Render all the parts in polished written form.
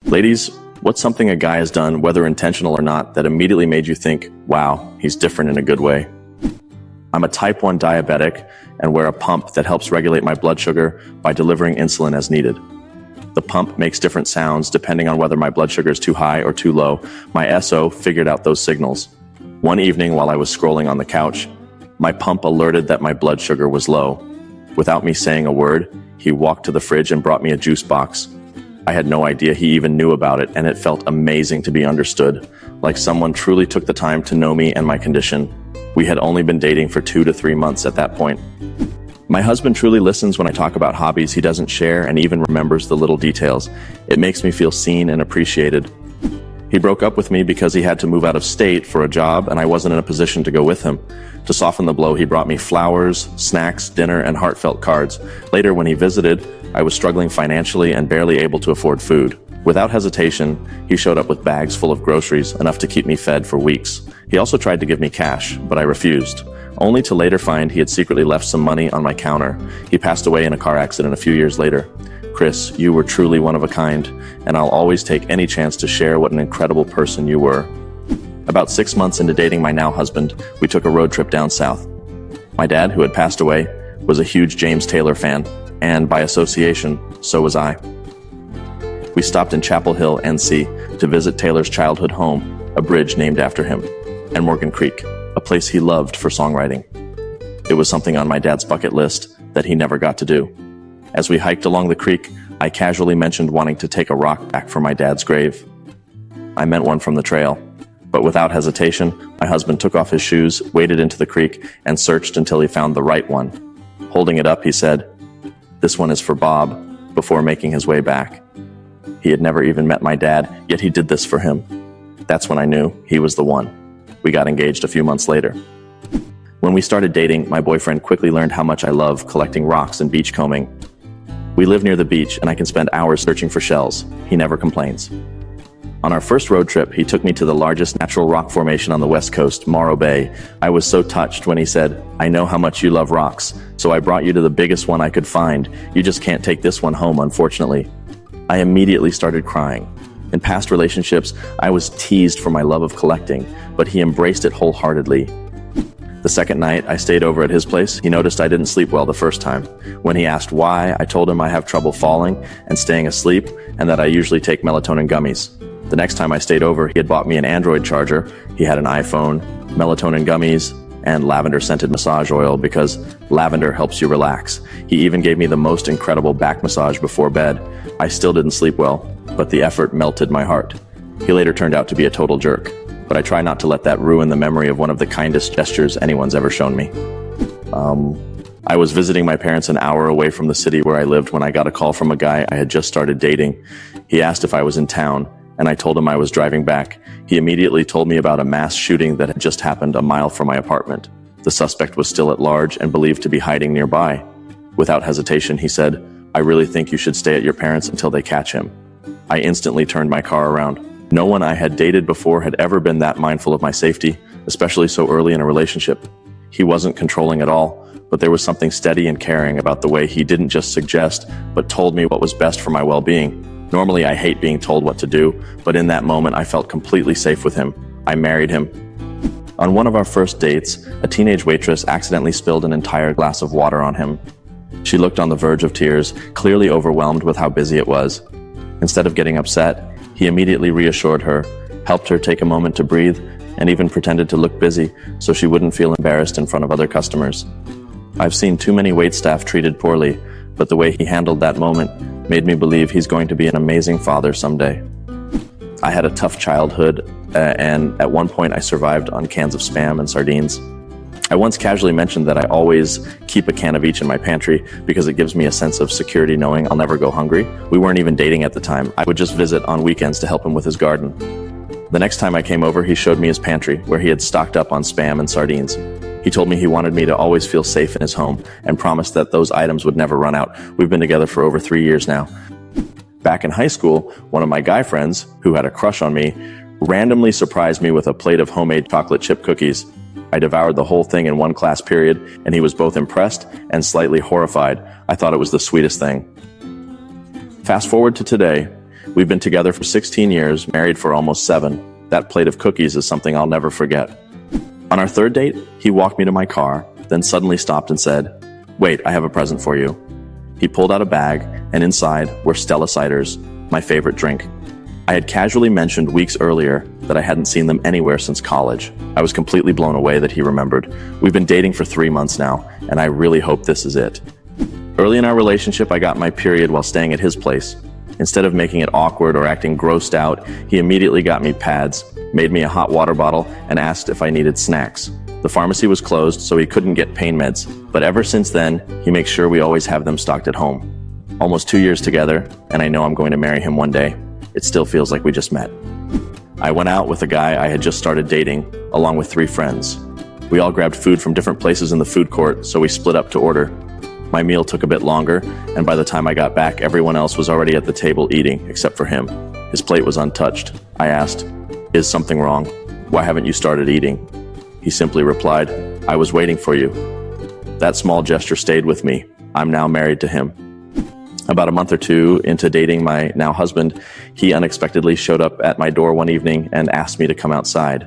Ladies, what's something a guy has done, whether intentional or not, that immediately made you think, wow, he's different in a good way? I'm a type 1 diabetic and wear a pump that helps regulate my blood sugar by delivering insulin as needed. The pump makes different sounds depending on whether my blood sugar is too high or too low. My SO figured out those signals. One evening while I was scrolling on the couch, my pump alerted that my blood sugar was low. Without me saying a word, he walked to the fridge and brought me a juice box. I had no idea he even knew about it, and it felt amazing to be understood, like someone truly took the time to know me and my condition. We had only been dating for 2 to 3 months at that point. My husband truly listens when I talk about hobbies he doesn't share and even remembers the little details. It makes me feel seen and appreciated. He broke up with me because he had to move out of state for a job and I wasn't in a position to go with him. To soften the blow, he brought me flowers, snacks, dinner, and heartfelt cards. Later, when he visited, I was struggling financially and barely able to afford food. Without hesitation, he showed up with bags full of groceries, enough to keep me fed for weeks. He also tried to give me cash, but I refused, only to later find he had secretly left some money on my counter. He passed away in a car accident a few years later. Chris, you were truly one of a kind, and I'll always take any chance to share what an incredible person you were. About 6 months into dating my now husband, we took a road trip down south. My dad, who had passed away, was a huge James Taylor fan, and by association, so was I. We stopped in Chapel Hill, NC, to visit Taylor's childhood home, a bridge named after him, and Morgan Creek, a place he loved for songwriting. It was something on my dad's bucket list that he never got to do. As we hiked along the creek, I casually mentioned wanting to take a rock back from my dad's grave. I meant one from the trail, but without hesitation, my husband took off his shoes, waded into the creek, and searched until he found the right one. Holding it up, he said, "This one is for Bob," before making his way back. He had never even met my dad, yet he did this for him. That's when I knew he was the one. We got engaged a few months later. When we started dating, my boyfriend quickly learned how much I love collecting rocks and beachcombing. We live near the beach, and I can spend hours searching for shells. He never complains. On our first road trip, he took me to the largest natural rock formation on the west coast, Morro Bay. I was so touched when he said, "I know how much you love rocks, so I brought you to the biggest one I could find. You just can't take this one home, unfortunately." I immediately started crying. In past relationships, I was teased for my love of collecting, but he embraced it wholeheartedly. The second night I stayed over at his place, he noticed I didn't sleep well the first time. When he asked why, I told him I have trouble falling and staying asleep, and that I usually take melatonin gummies. The next time I stayed over, he had bought me an Android charger. He had an iPhone, melatonin gummies, and lavender-scented massage oil because lavender helps you relax. He even gave me the most incredible back massage before bed. I still didn't sleep well, but the effort melted my heart. He later turned out to be a total jerk, but I try not to let that ruin the memory of one of the kindest gestures anyone's ever shown me. I was visiting my parents an hour away from the city where I lived when I got a call from a guy I had just started dating. He asked if I was in town, and I told him I was driving back. He immediately told me about a mass shooting that had just happened a mile from my apartment. The suspect was still at large and believed to be hiding nearby. Without hesitation, he said, "I really think you should stay at your parents' until they catch him." I instantly turned my car around. No one I had dated before had ever been that mindful of my safety, especially so early in a relationship. He wasn't controlling at all, but there was something steady and caring about the way he didn't just suggest, but told me what was best for my well-being. Normally, I hate being told what to do, but in that moment, I felt completely safe with him. I married him. On one of our first dates, a teenage waitress accidentally spilled an entire glass of water on him. She looked on the verge of tears, clearly overwhelmed with how busy it was. Instead of getting upset, he immediately reassured her, helped her take a moment to breathe, and even pretended to look busy so she wouldn't feel embarrassed in front of other customers. I've seen too many waitstaff treated poorly, but the way he handled that moment made me believe he's going to be an amazing father someday. I had a tough childhood, and at one point I survived on cans of Spam and sardines. I once casually mentioned that I always keep a can of each in my pantry because it gives me a sense of security knowing I'll never go hungry. We weren't even dating at the time. I would just visit on weekends to help him with his garden. The next time I came over, he showed me his pantry, where he had stocked up on Spam and sardines. He told me he wanted me to always feel safe in his home and promised that those items would never run out. We've been together for over 3 years now. Back in high school, one of my guy friends, who had a crush on me, randomly surprised me with a plate of homemade chocolate chip cookies. I devoured the whole thing in one class period, and he was both impressed and slightly horrified. I thought it was the sweetest thing. Fast forward to today, We've been together for 16 years, married for almost 7. That plate of cookies is something I'll never forget. On our third date, he walked me to my car, then suddenly stopped and said, "Wait, I have a present for you." He pulled out a bag, and inside were Stella ciders, my favorite drink. I had casually mentioned weeks earlier that I hadn't seen them anywhere since college. I was completely blown away that he remembered. We've been dating for 3 months now, and I really hope this is it. Early in our relationship, I got my period while staying at his place. Instead of making it awkward or acting grossed out, he immediately got me pads, made me a hot water bottle, and asked if I needed snacks. The pharmacy was closed, so he couldn't get pain meds, but ever since then, he makes sure we always have them stocked at home. Almost 2 years together, and I know I'm going to marry him one day. It still feels like we just met. I went out with a guy I had just started dating, along with 3 friends. We all grabbed food from different places in the food court, so we split up to order. My meal took a bit longer, and by the time I got back, everyone else was already at the table eating, except for him. His plate was untouched. I asked, "Is something wrong? Why haven't you started eating?" He simply replied, "I was waiting for you." That small gesture stayed with me. I'm now married to him. About a month or 2 into dating my now husband, he unexpectedly showed up at my door one evening and asked me to come outside.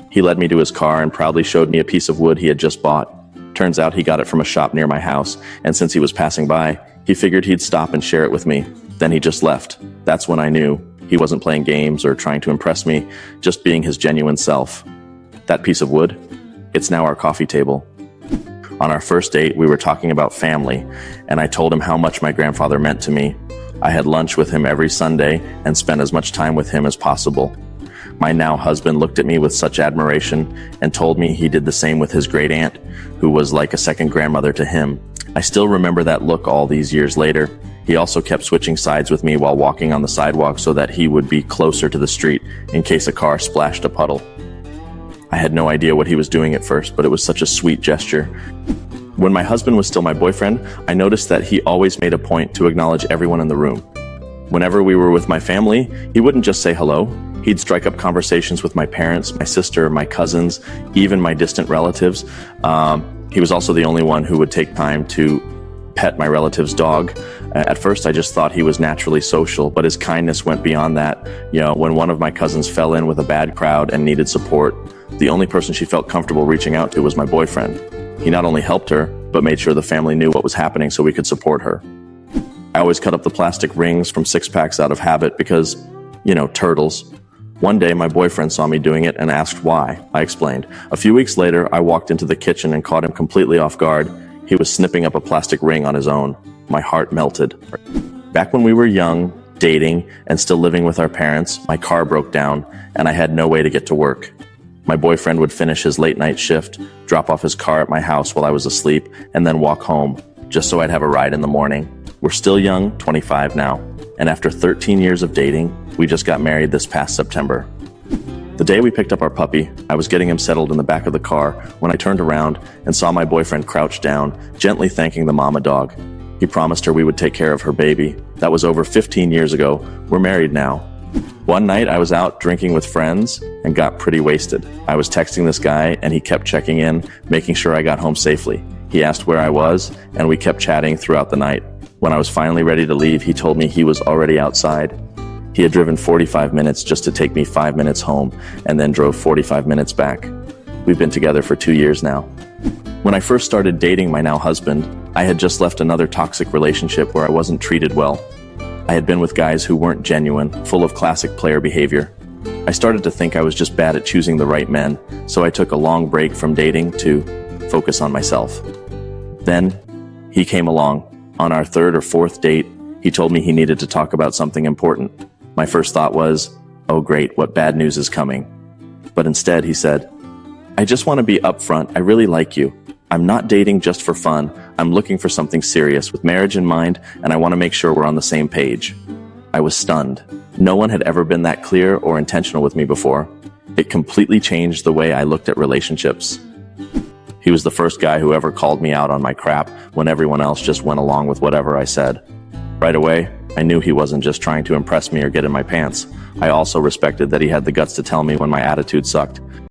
He led me to his car and proudly showed me a piece of wood he had just bought. Turns out he got it from a shop near my house, and since he was passing by, he figured he'd stop and share it with me. Then he just left. That's when I knew he wasn't playing games or trying to impress me, just being his genuine self. That piece of wood, it's now our coffee table. On our first date, we were talking about family, and I told him how much my grandfather meant to me. I had lunch with him every Sunday and spent as much time with him as possible. My now husband looked at me with such admiration and told me he did the same with his great aunt, who was like a second grandmother to him. I still remember that look all these years later. He also kept switching sides with me while walking on the sidewalk so that he would be closer to the street in case a car splashed a puddle. I had no idea what he was doing at first, but it was such a sweet gesture. When my husband was still my boyfriend, I noticed that he always made a point to acknowledge everyone in the room. Whenever we were with my family, he wouldn't just say hello. He'd strike up conversations with my parents, my sister, my cousins, even my distant relatives. He was also the only one who would take time to pet my relative's dog. At first, I just thought he was naturally social, but his kindness went beyond that. When one of my cousins fell in with a bad crowd and needed support, the only person she felt comfortable reaching out to was my boyfriend. He not only helped her, but made sure the family knew what was happening so we could support her. I always cut up the plastic rings from 6-packs out of habit because, turtles. One day, my boyfriend saw me doing it and asked why. I explained. A few weeks later, I walked into the kitchen and caught him completely off guard. He was snipping up a plastic ring on his own. My heart melted. Back when we were young, dating, and still living with our parents, my car broke down, and I had no way to get to work. My boyfriend would finish his late-night shift, drop off his car at my house while I was asleep, and then walk home, just so I'd have a ride in the morning. We're still young, 25 now, and after 13 years of dating, we just got married this past September. The day we picked up our puppy, I was getting him settled in the back of the car when I turned around and saw my boyfriend crouched down, gently thanking the mama dog. He promised her we would take care of her baby. That was over 15 years ago. We're married now. One night I was out drinking with friends and got pretty wasted. I was texting this guy and he kept checking in, making sure I got home safely. He asked where I was and we kept chatting throughout the night. When I was finally ready to leave, he told me he was already outside. He had driven 45 minutes just to take me 5 minutes home and then drove 45 minutes back. We've been together for 2 years now. When I first started dating my now husband, I had just left another toxic relationship where I wasn't treated well. I had been with guys who weren't genuine, full of classic player behavior. I started to think I was just bad at choosing the right men, so I took a long break from dating to focus on myself. Then, he came along. On our 3rd or 4th date, he told me he needed to talk about something important. My first thought was, oh great, what bad news is coming? But instead, he said, I just want to be upfront. I really like you. I'm not dating just for fun. I'm looking for something serious with marriage in mind, and I want to make sure we're on the same page. I was stunned. No one had ever been that clear or intentional with me before. It completely changed the way I looked at relationships. He was the first guy who ever called me out on my crap when everyone else just went along with whatever I said. Right away, I knew he wasn't just trying to impress me or get in my pants. I also respected that he had the guts to tell me when my attitude sucked.